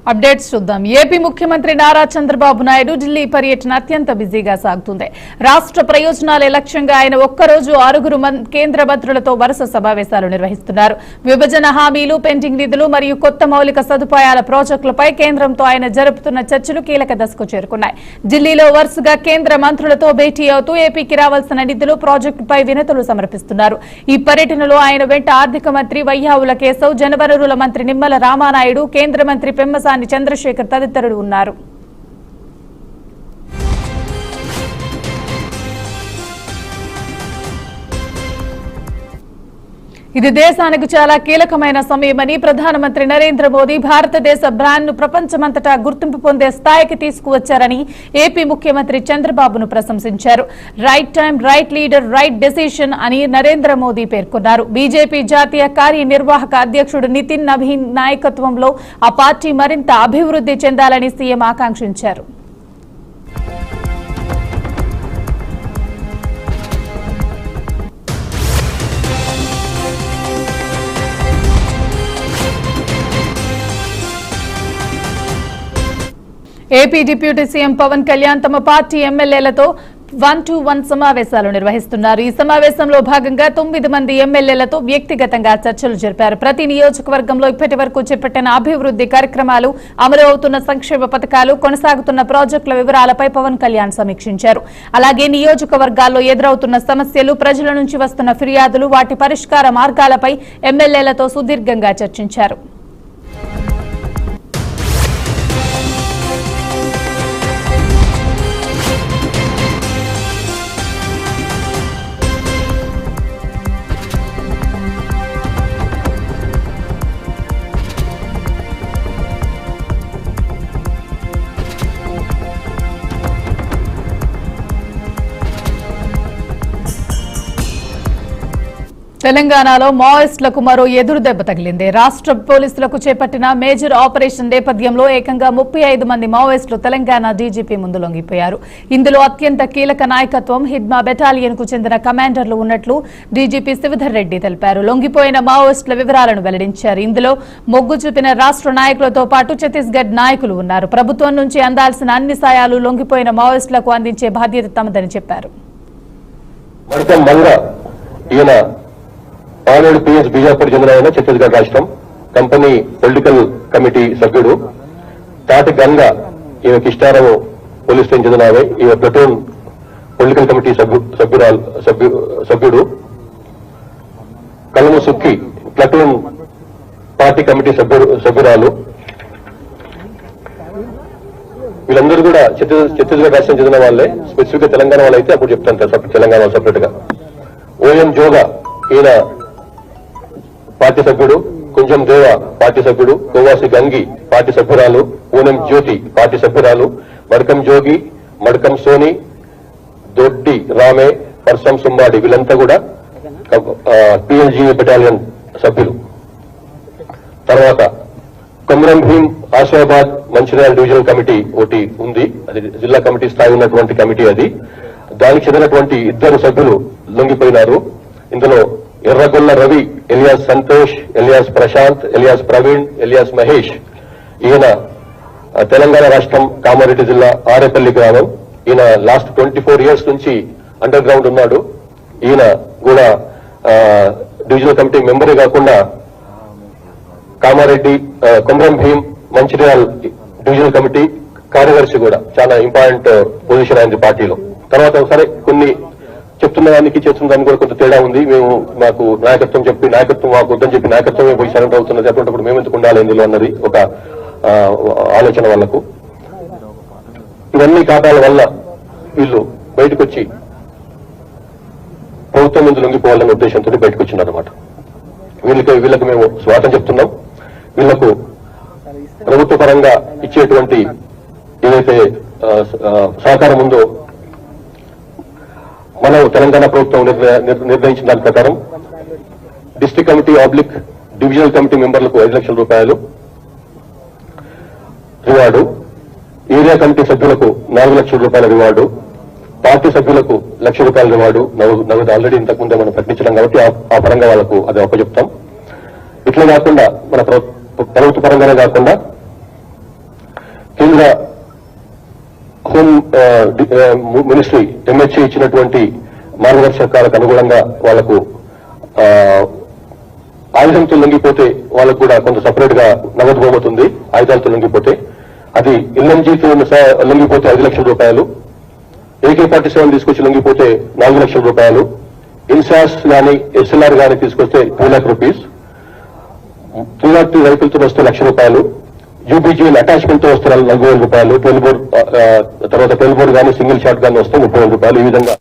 Updates చూద్దాం. AP ముఖ్యమంత్రి నారా చంద్రబాబు నాయుడు ఢిల్లీ పర్యటన అత్యంత బిజీగా సాగుతుంది. రాష్ట్ర ప్రయోజనాలే లక్ష్యంగా ఆయన ఒక్కరోజు 6 కేంద్ర మంత్రులతో వరుస సమావేశాలు నిర్వహిస్తున్నారు. విభజన హామీలు, పెండింగ్ నిధులు మరియు కొత్త మౌలిక సదుపాయాల ప్రాజెక్టులపై కేంద్రంతో ఆయన జరుపుతున్న చర్చలు కీలక దశకు చేరుకున్నాయి. ఢిల్లీలో వరుసగా కేంద్ర మంత్రులతో భేటీ అవుతూ ఏపీకి రావాల్సిన నిధులు, ప్రాజెక్టుపై వినతులు సమర్పిస్తున్నారు. ఈ పర్యటనలో ఆయన వెంట ఆర్థిక మంత్రి వయ్యావుల కేశవ్, జలవనరుల మంత్రి నిమ్మల రామానాయుడు, కేంద్ర మంత్రి పెమ్మసాని చంద్రశేఖర్ తదితరులు ఉన్నారు. ఇది దేశానికి చాలా కీలకమైన సమయమని ప్రధానమంత్రి నరేంద్ర మోదీ భారతదేశ బ్రాండ్ ను ప్రపంచమంతటా గుర్తింపు పొందే స్థాయికి తీసుకువచ్చారని ఏపీ ముఖ్యమంత్రి చంద్రబాబును ప్రశంసించారు. Right time, right leader, right decision అని నరేంద్ర మోదీ పేర్కొన్నారు. బీజేపీ జాతీయ కార్యనిర్వాహక అధ్యక్షుడు నితిన్ నవీన్ నాయకత్వంలో ఆ పార్టీ మరింత అభివృద్ధి చెందాలని సీఎం ఆకాంక్షించారు. AP deputy CM Pawan Kalyan తమ పార్టీ ఎమ్మెల్యేలతో 1-to-1 సమావేశాలు నిర్వహిస్తున్నారు. ఈ సమావేశంలో భాగంగా 9 మంది ఎమ్మెల్యేలతో వ్యక్తిగతంగా చర్చలు జరిపారు. ప్రతి నియోజకవర్గంలో ఇప్పటి వరకు చేపట్టిన అభివృద్ధి కార్యక్రమాలు, అమలు అవుతున్న సంక్షేమ పథకాలు, కొనసాగుతున్న ప్రాజెక్టుల వివరాలపై పవన్ కళ్యాణ్ సమీక్షించారు. అలాగే నియోజకవర్గాల్లో ఎదురవుతున్న సమస్యలు, ప్రజల నుంచి వస్తున్న ఫిర్యాదులు, వాటి పరిష్కార మార్గాలపై ఎమ్మెల్యేలతో సుదీర్ఘంగా చర్చించారు. తెలంగాణలో మావోయిస్టులకు మరో ఎదురు దెబ్బ తగిలింది. రాష్ట్ర పోలీసులకు చేపట్టిన మేజర్ ఆపరేషన్ నేపథ్యంలో ఏకంగా 35 మంది మావోయిస్టులు తెలంగాణ డీజీపీ ముందు లొంగిపోయారు. ఇందులో అత్యంత కీలక నాయకత్వం, హిడ్మా బెటాలియన్ కు చెందిన కమాండర్లు ఉన్నట్లు డీజీపీ శివధర్ రెడ్డి తెలిపారు. లొంగిపోయిన మావోయిస్టుల వివరాలను వెల్లడించారు. ఇందులో మొగ్గు చూపిన రాష్ట్ర నాయకులతో పాటు ఛత్తీస్గఢ్ నాయకులు ఉన్నారు. ప్రభుత్వం నుంచి అందాల్సిన అన్ని సాయాలు లొంగిపోయిన మావోయిస్టులకు అందించే బాధ్యత తమదని చెప్పారు. పాలేడు పిఎస్ బీజాపూర్ చెందిన ఆయన, ఛత్తీస్గఢ్ రాష్ట్రం, కంపెనీ పొలిటికల్ కమిటీ సభ్యుడు. తాటి గంగ ఈమె కిష్టారావు పోలీస్ స్టేషన్ చెందిన ఆమె, ఈమె ప్లటూన్ పొలిటికల్ కమిటీ సభ్యుడు. కలము సుక్కి ప్లటూన్ పార్టీ కమిటీ సభ్యురాలు. వీళ్ళందరూ కూడా ఛత్తీస్గఢ్ రాష్ట్రం చెందిన వాళ్ళే. స్పెసిఫిక్ గా తెలంగాణ వాళ్ళు అయితే అప్పుడు చెప్తాను, తెలంగాణ సపరేట్ గా. ఓఎం జోగా ఈయన పార్టీ సభ్యుడు. కుంజం దేవ పార్టీ సభ్యుడు. గోవాసి గంగి పార్టీ సభ్యురాలు. పూనం జ్యోతి పార్టీ సభ్యురాలు. మడకం జోగి, మడకం సోని, దొడ్డి రామే, పర్సం సుమ్మాడి వీళ్ళంతా కూడా పిఎల్జీ బెటాలియన్ సభ్యులు. తర్వాత కొమరం భీం ఆసిఫాబాద్ మంచిర్యాల డివిజనల్ కమిటీ ఒకటి ఉంది. అది జిల్లా కమిటీ స్థాయి ఉన్నటువంటి కమిటీ. అది దానికి చెందినటువంటి 2 సభ్యులు లొంగిపోయినారు. ఇందులో Erragolla Ravi, alias Santosh, alias Prashant, alias Praveen, alias Mahesh. ఈయన తెలంగాణ రాష్ట్రం కామారెడ్డి జిల్లా ఆరేపల్లి గ్రామం. ఈయన లాస్ట్ 24 years నుంచి అండర్ గ్రౌండ్ ఉన్నాడు. ఈయన కూడా డివిజనల్ కమిటీ మెంబరే కాకుండా కామారెడ్డి, కొమరం భీం, మంచిర్యాల డివిజనల్ కమిటీ కార్యదర్శి కూడా. చాలా ఇంపార్టెంట్ పొజిషన్ అయింది పార్టీలో. తర్వాత సరే కొన్ని చెప్తున్న దానికి చేస్తున్న దానికి కూడా కొంత తేడా ఉంది. మాకు నాయకత్వం మాకు వద్దని చెప్పి నాయకత్వమే పోయి సరెండర్ అవుతున్నది. అటువంటిప్పుడు మేము ఎందుకు ఉండాలి ఇందులో అన్నది ఒక ఆలోచన వాళ్లకు. ఇవన్నీ కారణాల వల్ల వీళ్ళు బయటకు వచ్చి ప్రభుత్వం ముందు లొంగిపోవాలనే ఉద్దేశంతో బయటకు వచ్చినారన్నమాట. వీళ్ళకి మేము స్వాగతం చెప్తున్నాం. వీళ్లకు ప్రభుత్వ పరంగా ఇచ్చేటువంటి ఏదైతే సహకారం ఉందో, మనం తెలంగాణ ప్రభుత్వం నిర్ణయించిన దాని ప్రకారం district committee oblique divisional committee మెంబర్లకు 5 లక్షల రూపాయలు రివార్డు, ఏరియా కమిటీ సభ్యులకు 4 లక్షల రూపాయల రివార్డు, పార్టీ సభ్యులకు 1 లక్ష రూపాయల రివార్డు నగదు ఆల్రెడీ ఇంతకుముందే మనం ప్రకటించడం కాబట్టి ఆ పరంగా వాళ్ళకు అది అప్పచెప్తాం. ఇట్లా కాకుండా మన ప్రభుత్వ పరంగానే కాకుండా కేంద్ర హోం మినిస్ట్రీ ఎంహెచ్ఏ ఇచ్చినటువంటి మార్గదర్శకాలకు అనుగుణంగా వాళ్లకు ఆయుధంతో లొంగిపోతే వాళ్ళకు కూడా కొంత సపరేట్ గా నగదు బహుమతుంది. ఆయుధాలతో లొంగిపోతే అది ఎల్ఎంజీతో లొంగిపోతే 5 లక్షల రూపాయలు, AK-47 తీసుకొచ్చి లొంగిపోతే 4 లక్షల రూపాయలు, ఇన్సాస్ గానీ SLR గానీ తీసుకొస్తే 2 lakh రూపీస్, 302 రైఫిల్తో వస్తే 1 లక్ష రూపాయలు, UBGL అటాచ్మెంట్ తో వస్తే 40,000 రూపాయలు, 12 బోర్ తర్వాత 12 బోర్ గానీ సింగిల్ షాట్ గానీ వస్తే 30,000 రూపాయలు. ఈ విధంగా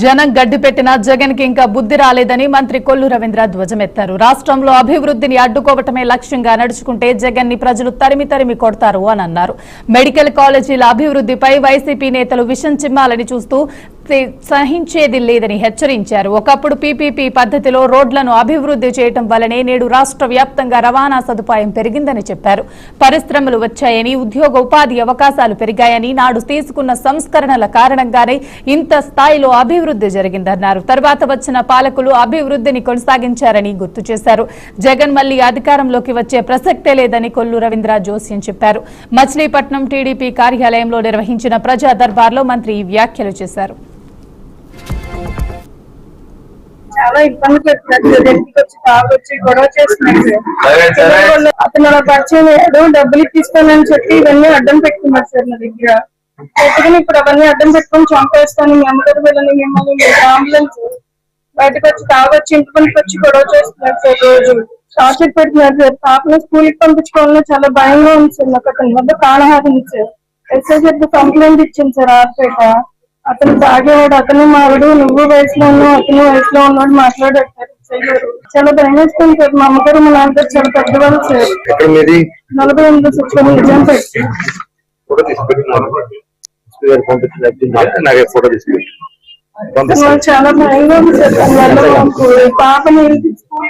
జనం గడ్డి పెట్టినా జగన్ కి ఇంకా బుద్ధి రాలేదని మంత్రి కొల్లు రవీంద్ర ధ్వజమెత్తారు. రాష్ట్రంలో అభివృద్ధిని అడ్డుకోవటమే లక్ష్యంగా నడుచుకుంటే జగన్ ని ప్రజలు తరిమి తరిమి కొడతారు అని అన్నారు. మెడికల్ కాలేజీల అభివృద్ధిపై వైసీపీ నేతలు విషం చిమ్మాలని చూస్తూ సహించేది లేదని హెచ్చరించారు. ఒకప్పుడు PPP పద్ధతిలో రోడ్లను అభివృద్ధి చేయడం వల్లనే నేడు రాష్ట్ర వ్యాప్తంగా రవాణా సదుపాయం పెరిగిందని చెప్పారు. పరిశ్రమలు వచ్చాయని, ఉద్యోగ ఉపాధి అవకాశాలు పెరిగాయని, నాడు తీసుకున్న సంస్కరణల కారణంగానే ఇంత స్థాయిలో అభివృద్ధి జరిగిందన్నారు. తర్వాత వచ్చిన పాలకులు అభివృద్ధిని కొనసాగించారని గుర్తు చేశారు. జగన్ మళ్లీ అధికారంలోకి వచ్చే ప్రసక్తే లేదని కొల్లు రవీంద్ర జోస్యం చెప్పారు. మచిలీపట్నం టీడీపీ కార్యాలయంలో నిర్వహించిన ప్రజా దర్బార్లో మంత్రి ఈ వ్యాఖ్యలు చేశారు. చాలా ఇబ్బంది పెడుతున్నారు. ఇంటికి వచ్చి తాగొచ్చి గొడవ చేస్తున్నారు. అతను అలా పరిచయం అయ్యాడు, డబ్బులు తీసుకోనని చెప్పి ఇవన్నీ అడ్డం పెట్టుకున్నారు సార్ నా దగ్గర. పెట్టుకుని ఇప్పుడు అవన్నీ అడ్డం పెట్టుకుని చంపేస్తాను, మీ అమ్మగారు వెళ్ళని మిమ్మల్ని అంబులెన్స్ బయటకు వచ్చి తాగొచ్చి ఇంటి పనికి వచ్చి గొడవ చేస్తున్నారు సార్. రోజు టార్చర్ పెడుతున్నారు సార్. పాపను స్కూల్కి పంపించుకోవాలని చాలా భయంగా ఉంది సార్. నాకు అతని వద్ద ప్రాణహారం సార్. SI గారికి కంప్లైంట్ ఇచ్చింది సార్ ఆర్పేట. అతను తాగేవాడు, అతను మావాడు, నువ్వు వయసులో ఉన్నావు, అతను వయసులో ఉన్నాడు మాట్లాడారు సార్. చాలా భయం వేస్తుంది సార్. మా అమ్మగారు మా నాన్నగారు చాలా పెద్దవాళ్ళు సార్. 48 సెక్షన్ నిజాం పెట్టి చాలా భయంగా ఉంది సార్. దానివల్ల పాపని స్కూల్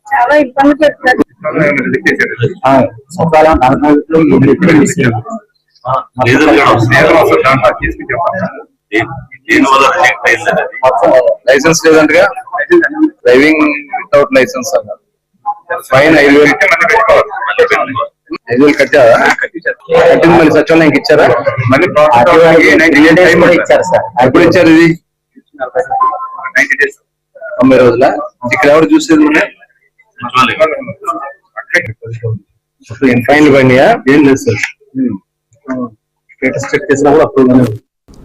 చాలా ఇబ్బంది పెడతారు. లైసెన్స్ లేదంటగా, డ్రైవింగ్ వితౌట్ లైసెన్స్ అన్నారు. ఫైన్ 5,000 కట్టారా? కట్టింది మళ్ళీ సచివాలయానికి ఇచ్చారా? మళ్ళీ ఇచ్చారు సార్. ఎప్పుడు ఇచ్చారు ఇది? 90 రోజుల. ఇక్కడ ఎవరు చూసేది? ఫైన్లు పడినాయా? ఏం లేదు సార్. స్టేటస్ చెక్ చేసినా కూడా అప్రూవ్.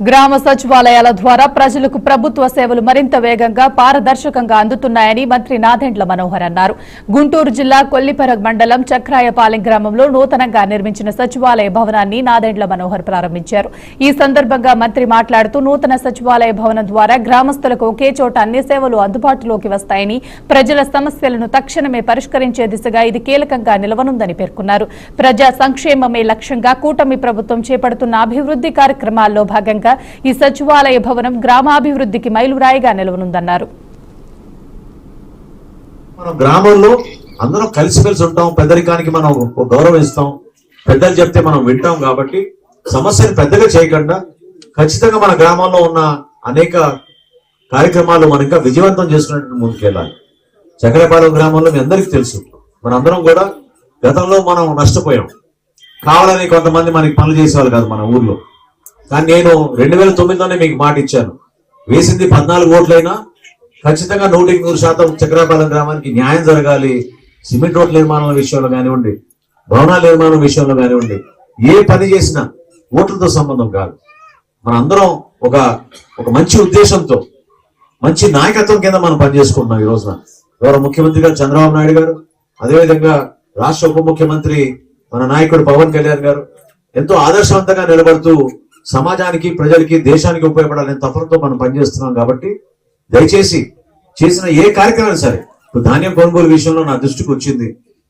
గ్రామ సచివాలయాల ద్వారా ప్రజలకు ప్రభుత్వ సేవలు మరింత వేగంగా పారదర్శకంగా అందుతున్నాయని మంత్రి నాదెండ్ల మనోహర్ అన్నారు. గుంటూరు జిల్లా కొల్లిపర మండలం చక్రాయపాలెం గ్రామంలో నూతనంగా నిర్మించిన సచివాలయ భవనాన్ని నాదెండ్ల మనోహర్ ప్రారంభించారు. ఈ సందర్భంగా మంత్రి మాట్లాడుతూ నూతన సచివాలయ భవనం ద్వారా గ్రామస్తులకు ఒకే చోట అన్ని సేవలు అందుబాటులోకి వస్తాయని, ప్రజల సమస్యలను తక్షణమే పరిష్కరించే దిశగా ఇది కీలకంగా నిలవనుందని పేర్కొన్నారు. ప్రజా సంక్షేమమే లక్ష్యంగా కూటమి ప్రభుత్వం చేపడుతున్న అభివృద్ధి కార్యక్రమాల్లో భాగంగా ఈ సచివాలయ భవనం గ్రామాభివృద్ధికి మైలురాయిగా నిలవనుందన్నారు. మనం గ్రామంలో అందరం కలిసిమెలిసి ఉంటాం, పెద్దరికానికి మనం గౌరవం ఇస్తాం, పెద్దలు చెప్తే మనం వింటాం. కాబట్టి సమస్యను పెద్దగా చేయకుండా ఖచ్చితంగా మన గ్రామంలో ఉన్న అనేక కార్యక్రమాలు మనం ఇంకా విజయవంతం చేసుకున్నట్టు ముందుకెళ్ళాలి. చక్రపాలెం గ్రామంలో మీ అందరికీ తెలుసు, మనందరం కూడా గతంలో మనం నష్టపోయాం. కావాలని కొంతమంది మనకి పనులు చేసేవాళ్ళు కాదు మన ఊర్లో. కానీ నేను 2009లోనే మీకు మాట ఇచ్చాను, వేసింది 14 ఓట్లైనా ఖచ్చితంగా 100% చక్రాపాలెం గ్రామానికి న్యాయం జరగాలి. సిమెంట్ రోడ్ల నిర్మాణం విషయంలో కానివ్వండి, భవనాల నిర్మాణం విషయంలో కానివ్వండి, ఏ పని చేసినా ఓట్లతో సంబంధం కాదు. మనందరం ఒక మంచి ఉద్దేశంతో, మంచి నాయకత్వం కింద మనం పనిచేసుకుంటున్నాం. ఈ రోజున గౌరవ ముఖ్యమంత్రి గారు చంద్రబాబు నాయుడు గారు, అదేవిధంగా రాష్ట్ర ఉప ముఖ్యమంత్రి మన నాయకుడు పవన్ కళ్యాణ్ గారు ఎంతో ఆదర్శవంతంగా నిలబడుతూ సమాజానికి, ప్రజలకి, దేశానికి ఉపయోగపడాలనే తపనతో మనం పనిచేస్తున్నాం. కాబట్టి దయచేసి చేసిన ఏ కార్యక్రమం సరే, ఇప్పుడు ధాన్యం కొనుగోలు విషయంలో నా దృష్టికి వచ్చింది.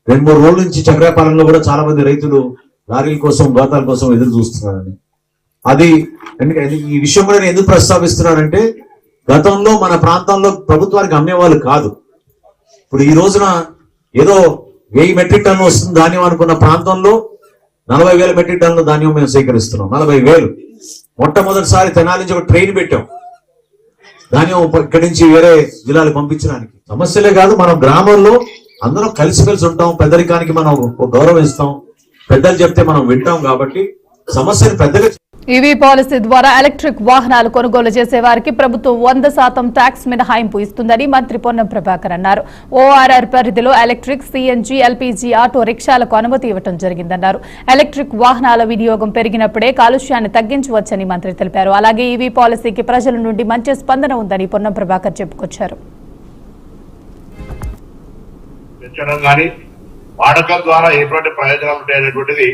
2-3 రోజుల నుంచి చక్రాపాలెంలో కూడా చాలా మంది రైతులు లారీల కోసం, గోతాల కోసం ఎదురు చూస్తున్నారని. అది ఈ విషయం కూడా నేను ఎందుకు ప్రస్తావిస్తున్నానంటే, గతంలో మన ప్రాంతంలో ప్రభుత్వానికి అమ్మేవాళ్ళు కాదు. ఇప్పుడు ఈ రోజున ఏదో 1000 మెట్రిక్ టన్ను వస్తుంది ధాన్యం అనుకున్న ప్రాంతంలో 40,000 మెట్రిక్ టన్నుల ధాన్యం మేము సేకరిస్తున్నాం. 40,000. మొట్టమొదటిసారి తెనాలి నుంచి ఒక ట్రైన్ పెట్టాం. ధాన్యం ఇక్కడి నుంచి వేరే జిల్లాలకు పంపించడానికి సమస్యలే కాదు. మనం గ్రామంలో అందరం కలిసిమెలిసి ఉంటాం, పెద్దరికానికి మనం గౌరవం ఇస్తాం, పెద్దలు చెప్తే మనం వింటాం కాబట్టి సమస్యను పెద్దగా. ఈవీ పాలసీ ద్వారా ఎలక్ట్రిక్ వాహనాలు కొనుగోలు చేసే వారికి ప్రభుత్వం 100% ట్యాక్స్ మినహాయింపు ఇస్తుందని మంత్రి పొన్నం ప్రభాకర్ అన్నారు. ఓఆర్ఆర్ పరిధిలో ఎలక్ట్రిక్, సిఎన్జి, ఎల్పీజీ ఆటో రిక్షాలకు అనుమతి ఇవ్వడం జరిగిందన్నారు. ఎలక్ట్రిక్ వాహనాల వినియోగం పెరిగినప్పుడే కాలుష్యాన్ని తగ్గించవచ్చని మంత్రి తెలిపారు. అలాగే ఈవీ పాలసీకి ప్రజల నుండి మంచి స్పందన ఉందని పొన్నం ప్రభాకర్ చెప్పుకొచ్చారు. వాడకం ద్వారా ఎటువంటి ప్రయోజనాలు ఉంటాయనేటువంటిది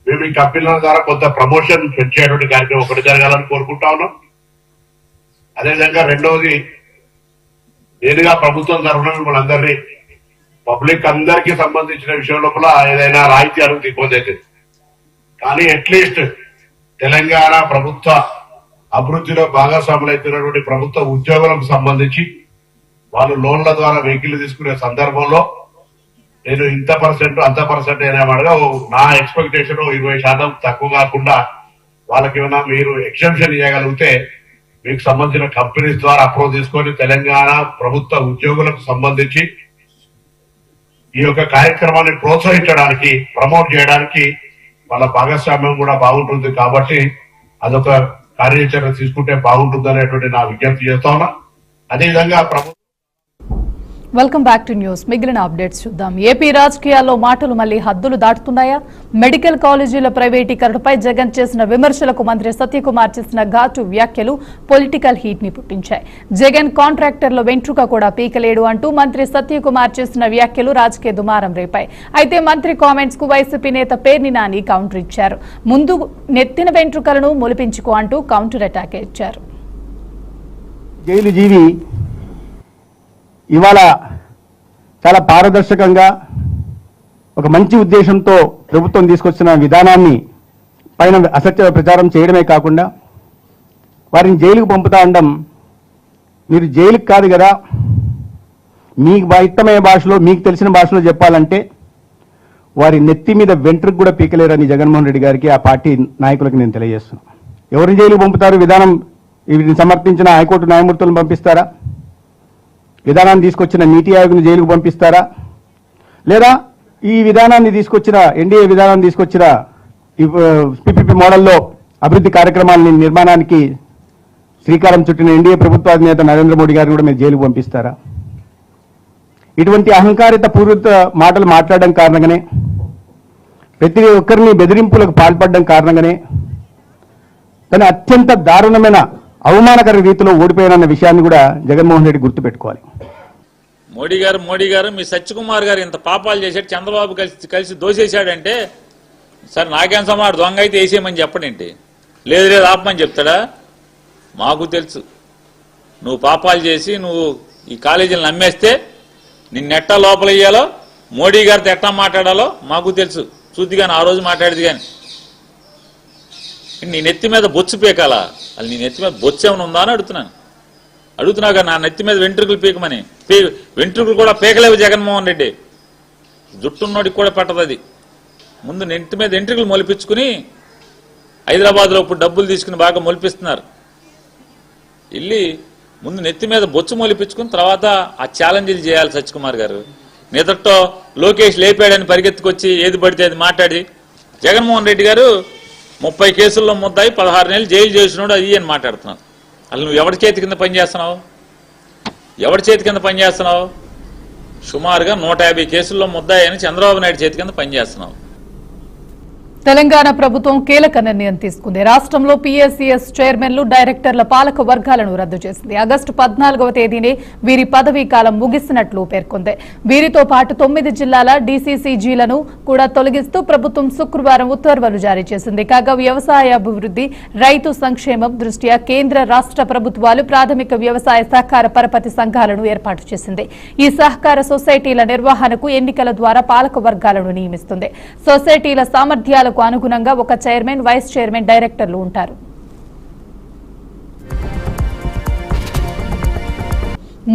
మేము ఈ కంపెనీల ద్వారా కొంత ప్రమోషన్ పెంచేటువంటి కార్యక్రమం ఒకటి జరగాలని కోరుకుంటా ఉన్నాం. అదేవిధంగా రెండవది, నేరుగా ప్రభుత్వం తరఫున మిమ్మల్ని అందరినీ పబ్లిక్ అందరికీ సంబంధించిన విషయం లోపల ఏదైనా రాయితీ అడుగుతూ ఇబ్బంది అవుతుంది. కానీ అట్లీస్ట్ తెలంగాణ ప్రభుత్వ అభివృద్ధిలో భాగస్వాములు అవుతున్నటువంటి ప్రభుత్వ ఉద్యోగులకు సంబంధించి వాళ్ళు లోన్ల ద్వారా వెహికల్ తీసుకునే సందర్భంలో నేను ఇంత పర్సెంట్ అంత పర్సెంట్ అనేవాడుగా నా ఎక్స్పెక్టేషన్ 20% తక్కువ కాకుండా వాళ్ళకి ఏమైనా మీరు ఎక్సెంప్షన్ ఇవ్వగలిగితే మీకు సంబంధించిన కంపెనీస్ ద్వారా అప్రూవ్ తీసుకొని తెలంగాణ ప్రభుత్వ ఉద్యోగులకు సంబంధించి ఈ యొక్క కార్యక్రమాన్ని ప్రోత్సహించడానికి, ప్రమోట్ చేయడానికి వాళ్ళ భాగస్వామ్యం కూడా బాగుంటుంది. కాబట్టి అదొక కార్యాచరణ తీసుకుంటే బాగుంటుంది అనేటువంటి నా విజ్ఞప్తి చేస్తా ఉన్నా. అదేవిధంగా ప్రభుత్వం. Welcome back to news. మిగిలిన అప్డేట్స్ చూద్దాం. ఏపీ రాజకీయాల్లో మాటలు మళ్లీ హద్దులు దాటుతున్నాయా? మెడికల్ కాలేజీల ప్రైవేటీకరణపై జగన్ చేసిన విమర్శలకు మంత్రి సత్యకుమార్ చేసిన ఘాటు వ్యాఖ్యలు పొలిటికల్ హీట్ ని పుట్టించాయి. జగన్ కాంట్రాక్టర్ల వెంట్రుక కూడా పీకలేడు అంటూ మంత్రి సత్యకుమార్ చేసిన వ్యాఖ్యలు రాజకీయ దుమారం రేపాయి. అయితే మంత్రి కామెంట్స్ కు వైసీపీ నేత పేర్ని నాని కౌంటర్ ఇచ్చారు. ముందు నెత్తిన వెంట్రుకలను మొలిపించుకో అంటూ కౌంటర్ అటాక్ ఇచ్చారు. జైలు జీవి ఇవాళ చాలా పారదర్శకంగా ఒక మంచి ఉద్దేశంతో ప్రభుత్వం తీసుకొచ్చిన విధానాన్ని పైన అసత్య ప్రచారం చేయడమే కాకుండా వారిని జైలుకు పంపుతా ఉండడం, మీరు జైలుకి కాదు కదా, మీకు ఇష్టమైన భాషలో మీకు తెలిసిన భాషలో చెప్పాలంటే వారి నెత్తి మీద వెంట్రుకు కూడా పీకలేరని జగన్మోహన్ రెడ్డి గారికి, ఆ పార్టీ నాయకులకు నేను తెలియజేస్తున్నాను. ఎవరిని జైలుకు పంపుతారు? విధానం వీటిని సమర్థించిన హైకోర్టు న్యాయమూర్తులను పంపిస్తారా? విధానాన్ని తీసుకొచ్చిన నీతి ఆయోగ్ను జైలుకు పంపిస్తారా? లేదా ఈ విధానాన్ని తీసుకొచ్చిన ఎన్డీఏ విధానాన్ని తీసుకొచ్చిన పిపిపి మోడల్లో అభివృద్ధి కార్యక్రమాల నిర్మాణానికి శ్రీకారం చుట్టిన ఎన్డీఏ ప్రభుత్వ అధినేత నరేంద్ర మోడీ గారిని కూడా మీరు జైలుకు పంపిస్తారా? ఇటువంటి అహంకారిత పూరిత మాటలు మాట్లాడడం కారణంగానే, ప్రతి ఒక్కరిని బెదిరింపులకు పాల్పడడం కారణంగానే తను అత్యంత దారుణమైన అవమానకర రీతిలో ఓడిపోయానన్న విషయాన్ని కూడా జగన్మోహన్ రెడ్డి గుర్తుపెట్టుకోవాలి. మోడీ గారు మీ సత్యకుమార్ గారు ఇంత పాపాలు చేశాడు, చంద్రబాబు కలిసి దోసేశాడంటే సార్ నాకేం సమాడు, దొంగ అయితే వేసేయమని చెప్పడేంటి? లేదు ఆపమని చెప్తాడా? మాకు తెలుసు నువ్వు పాపాలు చేసి నువ్వు ఈ కాలేజీలను నమ్మేస్తే నిన్నెట్టా లోపల ఇయ్యాలో, మోడీ గారితో ఎట్టా మాట్లాడాలో మాకు తెలుసు. చూద్ది కానీ ఆ రోజు మాట్లాడేది కానీ నీ నెత్తి మీద బొచ్చు పీకాలా? అది నీ నెత్తి మీద బొచ్చు ఏమైనా ఉందా అని అడుగుతున్నాగా. నా నెత్తి మీద వెంట్రుకలు పీకమని. వెంట్రుకలు కూడా పీకలేవు జగన్మోహన్ రెడ్డి, జుట్టున్నోడికి కూడా పట్టదు అది. ముందు నెత్తి మీద వెంట్రుకలు మొలిపించుకుని హైదరాబాద్లో ఇప్పుడు డబ్బులు తీసుకుని బాగా మొలిపిస్తున్నారు. వెళ్ళి ముందు నెత్తి మీద బొచ్చు మొలిపించుకుని తర్వాత ఆ ఛాలెంజ్లు చేయాలి సత్యకుమార్ గారు. నిదట్లో లోకేష్ లేపాడని పరిగెత్తుకొచ్చి ఏది పడితే అది మాట్లాడి, జగన్మోహన్ రెడ్డి గారు 30 కేసుల్లో ముద్దాయి 16 నెలలు జైలు చేసినాడు అది అని మాట్లాడుతున్నావు. అసలు నువ్వు ఎవరి చేతి కింద పనిచేస్తున్నావు? సుమారుగా 150 కేసుల్లో ముద్దాయి అని చంద్రబాబు నాయుడు చేతి కింద పనిచేస్తున్నావు. తెలంగాణ ప్రభుత్వం కీలక నిర్ణయం తీసుకుంది. రాష్ట్రంలో పీఎస్సీఎస్ చైర్మన్లు, డైరెక్టర్ల పాలక వర్గాలను రద్దు చేసింది. ఆగస్టు 14వ తేదీనే వీరి పదవీ కాలం ముగిసినట్లు పేర్కొంది. వీరితో పాటు 9 జిల్లాల డీసీసీజీలను కూడా తొలగిస్తూ ప్రభుత్వం శుక్రవారం ఉత్తర్వులు జారీ చేసింది. కాగా వ్యవసాయ అభివృద్ధి, రైతు సంక్షేమం దృష్ట్యా కేంద్ర రాష్ట్ర ప్రభుత్వాలు ప్రాథమిక వ్యవసాయ సహకార పరపతి సంఘాలను ఏర్పాటు చేసింది. ఈ సహకార సొసైటీల నిర్వహణకు ఎన్నికల ద్వారా పాలక వర్గాలను నియమిస్తుంది. సొసైటీల సామర్థ్యాలకు అనుగుణంగా ఒక చైర్మన్, వైస్ చైర్మన్, డైరెక్టర్లు ఉంటారు.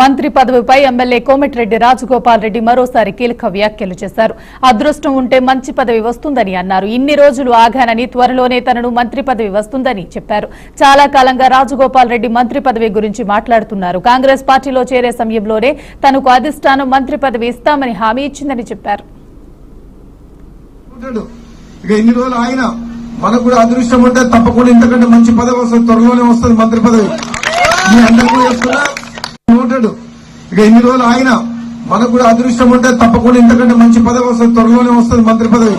మంత్రి పదవిపై ఎమ్మెల్యే కోమటిరెడ్డి రాజగోపాల్ రెడ్డి మరోసారి కీలక వ్యాఖ్యలు చేశారు. అదృష్టం ఉంటే మంచి పదవి వస్తుందని అన్నారు. ఇన్ని రోజులు ఆగానని త్వరలోనే తనను మంత్రి పదవి వస్తుందని చెప్పారు. చాలా కాలంగా రాజగోపాల్ రెడ్డి మంత్రి పదవి గురించి మాట్లాడుతున్నారు. కాంగ్రెస్ పార్టీలో చేరే సమయంలోనే తనకు అధిష్టానం మంత్రి పదవి ఇస్తామని హామీ ఇచ్చిందని చెప్పారు. ఇన్ని రోజులు ఆయన మనకు కూడా అదృష్టం ఉంటే తప్పకుండా ఇంతకంటే మంచి పదవి వస్తుంది, త్వరలోనే వస్తుంది మంత్రి పదవి. మీ అందరికీ చెప్తున్నా నోటాడు. ఇన్ని రోజులు ఆయన మనకు కూడా అదృష్టం ఉంటే తప్పకుండా ఇంతకంటే మంచి పదవి వస్తుంది, త్వరలోనే వస్తుంది మంత్రి పదవి.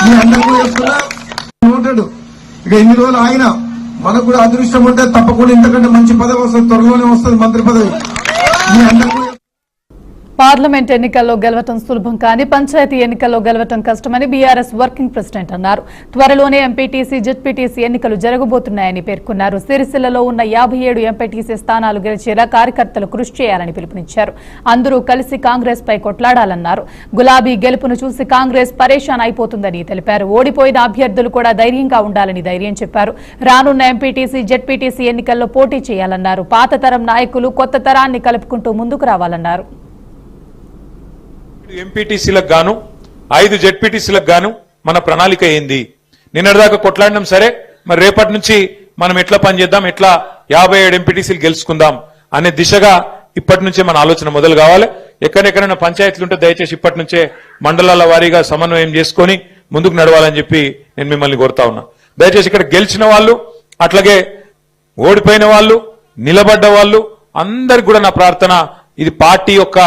మీ అందరికీ చెప్తున్నా నోటాడు. ఇన్ని రోజులు ఆయన మనకు కూడా అదృష్టం ఉంటే తప్పకుండా ఇంతకంటే మంచి పదవి వస్తుంది, త్వరలోనే వస్తుంది మంత్రి పదవి. మీ అందరికీ పార్లమెంట్ ఎన్నికల్లో గెలవటం సులభం కానీ పంచాయతీ ఎన్నికల్లో గెలవటం కష్టమని బీఆర్ఎస్ వర్కింగ్ ప్రెసిడెంట్ అన్నారు. త్వరలోనే ఎంపీటీసీ, జెడ్పీటీసీ ఎన్నికలు జరగబోతున్నాయని పేర్కొన్నారు. సిరిసిల్లలో ఉన్న 57 ఎంపీటీసీ స్థానాలు గెలిచేలా కార్యకర్తలు కృషి చేయాలని పిలుపునిచ్చారు. అందరూ కలిసి కాంగ్రెస్ పై కొట్లాడాలన్నారు. గులాబీ గెలుపును చూసి కాంగ్రెస్ పరేషాన్ అయిపోతుందని తెలిపారు. ఓడిపోయిన అభ్యర్థులు కూడా ధైర్యంగా ఉండాలని ధైర్యం చెప్పారు. రానున్న ఎంపీటీసీ, జెడ్పీటీసీ ఎన్నికల్లో పోటీ చేయాలన్నారు. పాత తరం నాయకులు కొత్త తరాన్ని కలుపుకుంటూ ముందుకు రావాలన్నారు. ఎంపీటీసీలకు గాను 5 జెడ్పీటీసీలకు గాను మన ప్రణాళిక ఏంది? నిన్నటిదాకా కొట్లాడినాం, సరే మరి రేపటి నుంచి మనం ఎట్లా పనిచేద్దాం, ఎట్లా 57 ఎంపీటీసీలు గెలుచుకుందాం అనే దిశగా ఇప్పటి నుంచే మన ఆలోచన మొదలు కావాలి. ఎక్కడెక్కడైనా పంచాయతీలు ఉంటే దయచేసి ఇప్పటి నుంచే మండలాల వారీగా సమన్వయం చేసుకుని ముందుకు నడవాలని చెప్పి నేను మిమ్మల్ని కోరుతా ఉన్నా. దయచేసి ఇక్కడ గెలిచిన వాళ్ళు, అట్లాగే ఓడిపోయిన వాళ్ళు, నిలబడ్డ వాళ్ళు అందరికి కూడా నా ప్రార్థన, ఇది పార్టీ యొక్క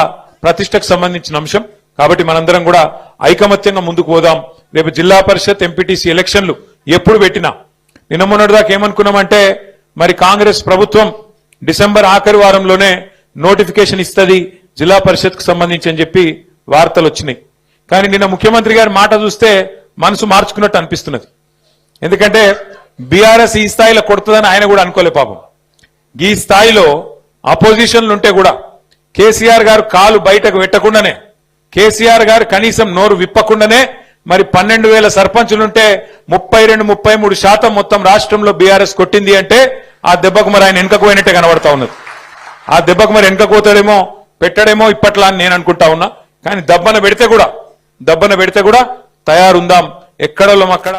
ప్రతిష్టకు సంబంధించిన అంశం కాబట్టి మనందరం కూడా ఐకమత్యంగా ముందుకు పోదాం. రేపు జిల్లా పరిషత్, ఎంపీటీసీ ఎలక్షన్లు ఎప్పుడు పెట్టినా నిన్న మొన్నటిదాకా ఏమనుకున్నామంటే మరి కాంగ్రెస్ ప్రభుత్వం డిసెంబర్ ఆఖరి వారంలోనే నోటిఫికేషన్ ఇస్తుంది జిల్లా పరిషత్ కు సంబంధించి అని చెప్పి వార్తలు వచ్చినాయి. కానీ నిన్న ముఖ్యమంత్రి గారి మాట చూస్తే మనసు మార్చుకున్నట్టు అనిపిస్తున్నది. ఎందుకంటే బీఆర్ఎస్ ఈ స్థాయిలో కొడుతుందని ఆయన కూడా అనుకోలే పాపం. ఈ స్థాయిలో అపోజిషన్లు ఉంటే కూడా కేసీఆర్ గారు కాలు బయటకు పెట్టకుండానే, కేసీఆర్ గారు కనీసం నోరు విప్పకుండానే మరి 12,000 సర్పంచులుంటే 32-33% మొత్తం రాష్ట్రంలో బీఆర్ఎస్ కొట్టింది అంటే ఆ దెబ్బకు మరి ఆయన వెనుకకు పోయినట్టే కనబడతా ఉన్నది. ఆ దెబ్బకు మరి వెనుక పోతాడేమో, పెట్టడేమో ఇప్పట్లా అని నేను అనుకుంటా ఉన్నా. కానీ దబ్బన పెడితే కూడా తయారుందాం, ఎక్కడోళ్ళం అక్కడ.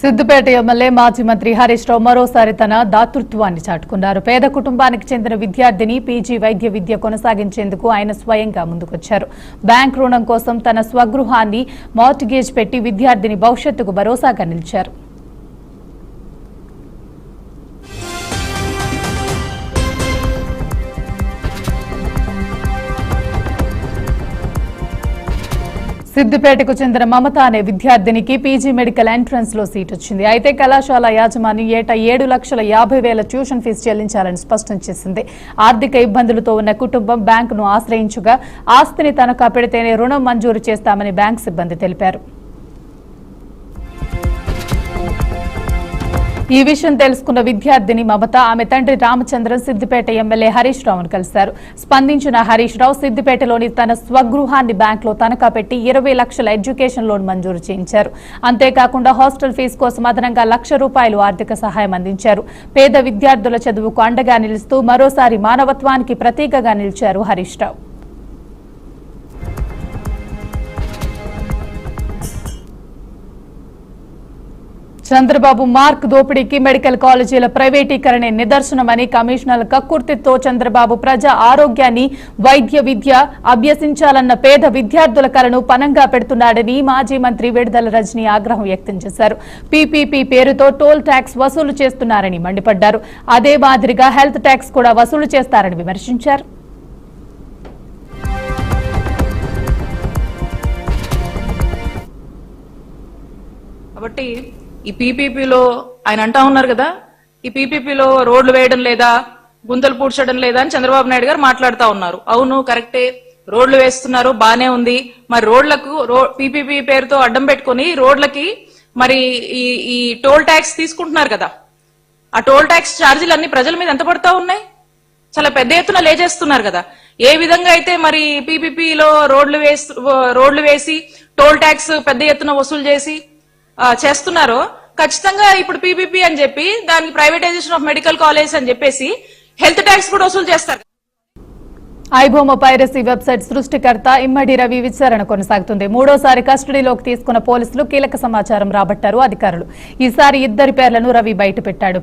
సిద్దిపేట ఎమ్మెల్యే మాజీ మంత్రి హరీష్ రావు మరోసారి తన దాతృత్వాన్ని చాటుకున్నారు. పేద కుటుంబానికి చెందిన విద్యార్థిని పీజీ వైద్య విద్య కొనసాగించేందుకు ఆయన స్వయంగా ముందుకొచ్చారు. బ్యాంక్ రుణం కోసం తన స్వగృహాన్ని మార్టిగేజ్ పెట్టి విద్యార్థిని భవిష్యత్తుకు భరోసాగా నిలిచారు. సిద్దిపేటకు చెందిన మమత అనే విద్యార్థినికి పీజీ మెడికల్ ఎంట్రన్స్ లో సీట్ వచ్చింది. అయితే కళాశాల యాజమాన్యం ఏటా 7,50,000 ట్యూషన్ ఫీజు చెల్లించాలని స్పష్టం చేసింది. ఆర్థిక ఇబ్బందులతో ఉన్న కుటుంబం బ్యాంకును ఆశ్రయించగా ఆస్తిని తనఖా పెడితేనే రుణం మంజూరు చేస్తామని బ్యాంక్ సిబ్బంది తెలిపారు. ఈ విషయం తెలుసుకున్న విద్యార్థిని మమత ఆమె తండ్రి రామచంద్రన్ సిద్దిపేట ఎమ్మెల్యే హరీష్ రావును కలిశారు. స్పందించిన హరీష్ రావు సిద్దిపేటలోని తన స్వగృహాన్ని బ్యాంకులో తనఖా పెట్టి 20 లక్షల ఎడ్యుకేషన్ లోన్ మంజూరు చేయించారు. అంతేకాకుండా హాస్టల్ ఫీజు కోసం అదనంగా ₹1,00,000 ఆర్థిక సహాయం అందించారు. పేద విద్యార్థుల చదువుకు అండగా నిలుస్తూ మరోసారి మానవత్వానికి ప్రతీకగా నిలిచారు హరీష్ రావు. చంద్రబాబు మార్క్ దోపిడీకి మెడికల్ కాలేజీల ప్రైవేటీకరణే నిదర్శనమని కమిషనర్ కక్కుర్తితో చంద్రబాబు ప్రజా ఆరోగ్యాన్ని, వైద్య విద్య అభ్యసించాలన్న పేద విద్యార్థుల కలను పనంగా పెడుతున్నాడని మాజీ మంత్రి విడుదల రజనీ ఆగ్రహం వ్యక్తం చేశారు. పీపీపీ పేరుతో టోల్ ట్యాక్స్ వసూలు చేస్తున్నారని మండిపడ్డారు. అదే మాదిరిగా హెల్త్ ట్యాక్స్ కూడా వసూలు చేస్తారని విమర్శించారు. కాబట్టి ఈ పీపీపీలో ఆయన అంటా ఉన్నారు కదా, ఈ పీపీపీలో రోడ్లు వేయడం లేదా, గుంతలు పూడ్చడం లేదా అని చంద్రబాబు నాయుడు గారు మాట్లాడుతా ఉన్నారు. అవును, కరెక్టే, రోడ్లు వేస్తున్నారు, బానే ఉంది. మరి రోడ్లకు పీపీపీ పేరుతో అడ్డం పెట్టుకుని రోడ్లకి మరి ఈ టోల్ ట్యాక్స్ తీసుకుంటున్నారు కదా, ఆ టోల్ ట్యాక్స్ ఛార్జీలు అన్ని ప్రజల మీద ఎంత పడతా ఉన్నాయి? చాలా పెద్ద ఎత్తున లేజేస్తున్నారు కదా. ఏ విధంగా అయితే మరి పీపీపీలో రోడ్లు వేసి టోల్ ట్యాక్స్ పెద్ద ఎత్తున వసూలు చేసి చేస్తున్నారో, ఖచ్చితంగా ఇప్పుడు పీపీపీ అని చెప్పి దానికి ప్రైవేటైజేషన్ ఆఫ్ మెడికల్ కాలేజ్ అని చెప్పేసి హెల్త్ ట్యాక్స్ కూడా వసూలు చేస్తారు. ఐబొమ్మ పైరసీ వెబ్సైట్ సృష్టికర్త ఇమ్మడి రవి విచారణ కొనసాగుతుంది. మూడోసారి కస్టడీలోకి తీసుకున్న పోలీసులు కీలక సమాచారం రాబట్టారు అధికారులు. ఈసారి ఇద్దరి పేర్లను రవి బయటపెట్టాడు.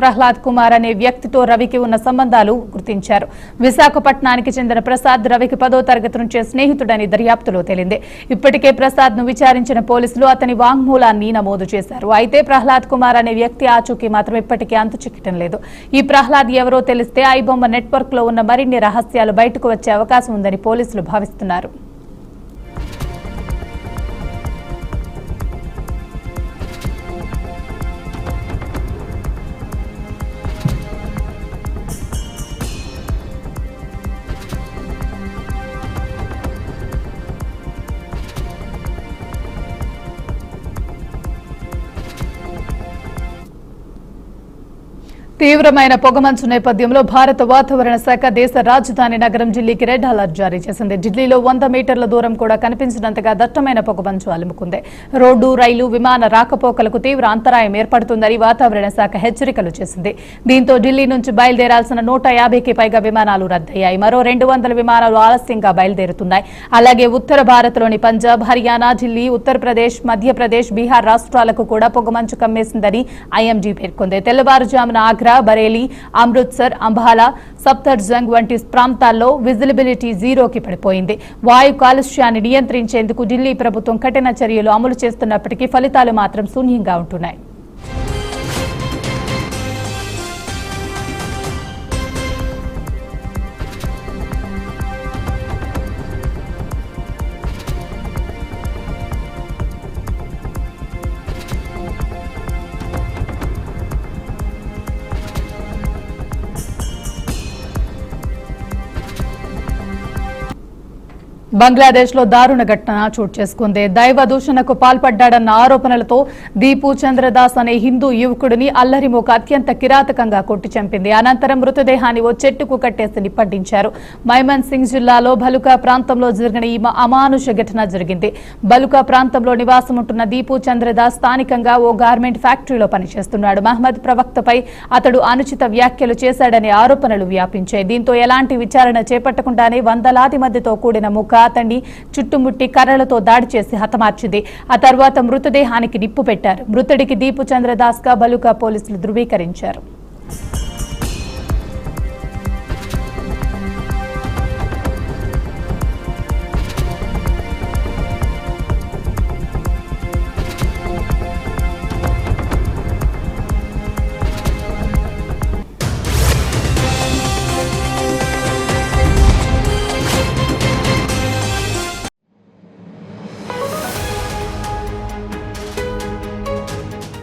ప్రహ్లాద్ కుమార్ అనే వ్యక్తితో రవికి ఉన్న సంబంధాలు గుర్తించారు. విశాఖపట్నానికి చెందిన ప్రసాద్ రవికి 10వ తరగతి నుంచే స్నేహితుడని దర్యాప్తులో తేలింది. ఇప్పటికే ప్రసాద్ ను విచారించిన పోలీసులు అతని వాంగ్మూలాన్ని నమోదు చేశారు. అయితే ప్రహ్లాద్ కుమార్ అనే వ్యక్తి ఆచూకీ మాత్రం ఇప్పటికీ అంతు చిక్కటం లేదు. ఈ ప్రహ్లాద్ ఎవరో తెలిస్తే ఐబొమ్మ నెట్వర్క్ లో ఉన్న మరిన్ని రహస్యాలు బయటకు వచ్చే అవకాశం ఉందని పోలీసులు భావిస్తున్నారు. తీవ్రమైన పొగమంచు నేపథ్యంలో భారత వాతావరణ శాఖ దేశ రాజధాని నగరం ఢిల్లీకి రెడ్ అలర్ట్ జారీ చేసింది. ఢిల్లీలో 100 మీటర్ల దూరం కూడా కనిపించినంతగా దట్టమైన పొగమంచు అలుముకుంది. రోడ్డు, రైలు, విమాన రాకపోకలకు తీవ్ర అంతరాయం ఏర్పడుతుందని వాతావరణ శాఖ హెచ్చరికలు చేసింది. దీంతో ఢిల్లీ నుంచి బయలుదేరాల్సిన 150కి పైగా విమానాలు రద్దయ్యాయి. మరో 200 విమానాలు ఆలస్యంగా బయలుదేరుతున్నాయి. అలాగే ఉత్తర భారత్లోని పంజాబ్, హర్యానా, ఢిల్లీ, ఉత్తరప్రదేశ్, మధ్యప్రదేశ్, బీహార్ రాష్ట్రాలకు కూడా పొగమంచు కమ్మేసిందని ఐఎండీ పేర్కొంది. తెల్లవారుజామున ఆగ్రా, బరేలీ, అమృత్సర్, అంబాలా, సఫ్దర్జంగ్ వంటి ప్రాంతాల్లో విజిబిలిటీ 0కి పడిపోయింది. వాయు కాలుష్యాన్ని నియంత్రించేందుకు ఢిల్లీ ప్రభుత్వం కఠిన చర్యలు అమలు చేస్తున్నప్పటికీ ఫలితాలు మాత్రం శూన్యంగా ఉంటున్నాయి. బంగ్లాదేశ్ లో దారుణ ఘటన చోటు చేసుకుంది. దైవ దూషణకు పాల్పడ్డాడన్న ఆరోపణలతో దీపు చంద్రదాస్ అనే హిందూ యువకుడిని అల్లరిమోక అత్యంత కిరాతకంగా కొట్టి చంపింది. అనంతరం మృతదేహాన్ని ఓ చెట్టుకు కట్టేసి నిప్పంటించారు. మైమన్ సింగ్ జిల్లాలో బలుకా ప్రాంతంలో జరిగిన ఈ అమానుష ఘటన జరిగింది. బలుకా ప్రాంతంలో నివాసం ఉంటున్న దీపు చంద్రదాస్ స్థానికంగా ఓ గార్మెంట్ ఫ్యాక్టరీలో పనిచేస్తున్నాడు. మహ్మద్ ప్రవక్తపై అతడు అనుచిత వ్యాఖ్యలు చేశాడనే ఆరోపణలు వ్యాపించాయి. దీంతో ఎలాంటి విచారణ చేపట్టకుండానే వందలాది మందితో కూడిన ముఖ అతన్ని చుట్టుముట్టి కర్రలతో దాడి చేసి హతమార్చింది. ఆ తర్వాత మృతదేహానికి నిప్పు పెట్టారు. మృతుడికి దీపు చంద్రదాస్ గా బలుకా పోలీసులు ధృవీకరించారు.